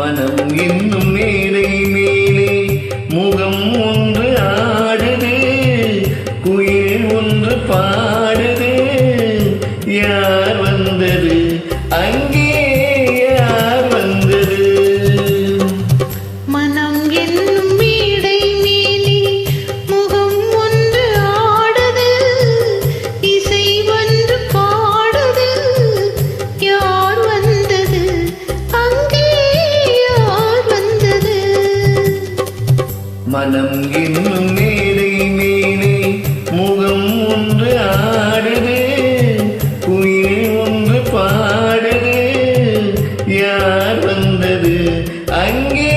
மனம் என்னும் மேடை மேலே முகம் ஒன்று ஆடுது, குயில் ஒன்று பாடுது. யார் வந்தது அங்கே, யார் வந்தது? மனம் என்னும் மேடை மேலே முகம் ஒன்று ஆடுது, இசை ஒன்று பாடுது. யார் வந்தது அங்கே, யார் வந்தது? மனம் என்னும் மேடை மேலே முகம் ஒன்று ஆடுது, குயில் ஒன்று பாடுது. யார் வந்தது அங்கே,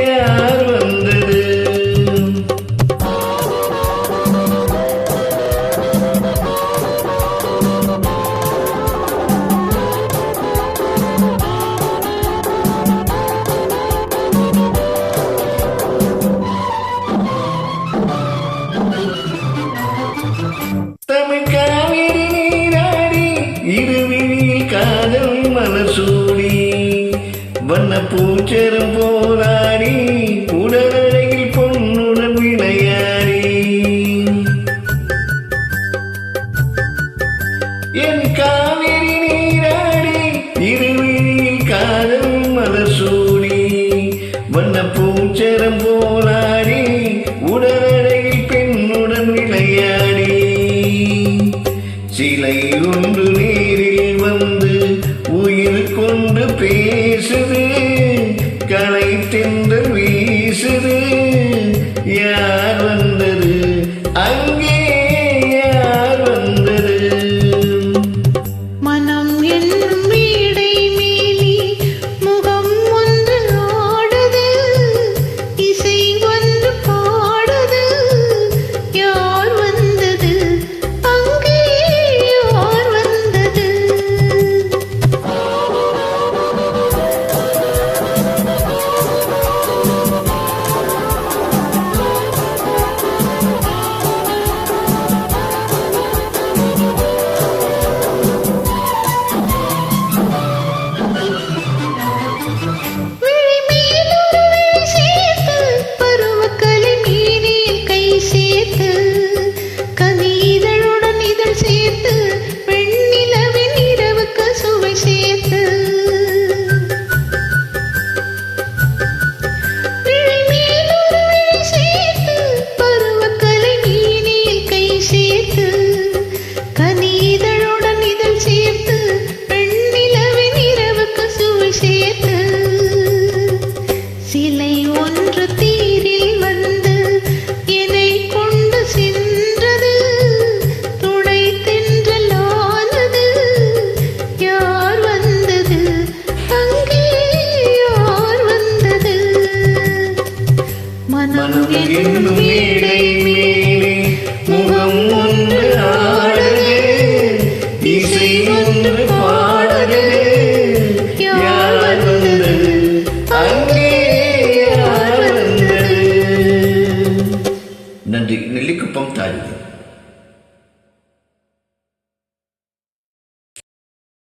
யார் வந்தது? தமிழ் காவிரி நீராடி இருவிழியில் காதல் மனசூடி, வண்ண பூச்சரம் போராடி உடலடையில் பொன்னுடன் விளையாடி. என் காவிரி நீராடி இருவிழியில் காதல் மனசூடி, வண்ண பூச்சரம் போராடி உடலடையில் பெண்ணுடன் விளையாடி. சிலை ஒன்று நேரில் வந்து உயிர் கொண்டு பேசுது, கலை தென்றல் வீசுது. யார் வந்தது அங்கே, யார் வந்தது? மனம் என்னும் மேடை மேலே முகம் ஒன்று ஆடுது, இசை ஒன்று பாடுது. யார் வந்தது அங்கே, யார் வந்தது? சிலை ஒன்று தீரில் வந்து என்னை கொண்டு சென்றது, துணை தென்றலானது. யார் வந்தது அங்கே, யார் வந்தது? மனம் என்னும் மேடை மேலே முகம் ஒன்று ஆடுது, இசை ஒன்று பாடுது. யார் வந்தது அங்கே? நன்றி. நெல்லிக்குப்பம் தாய்.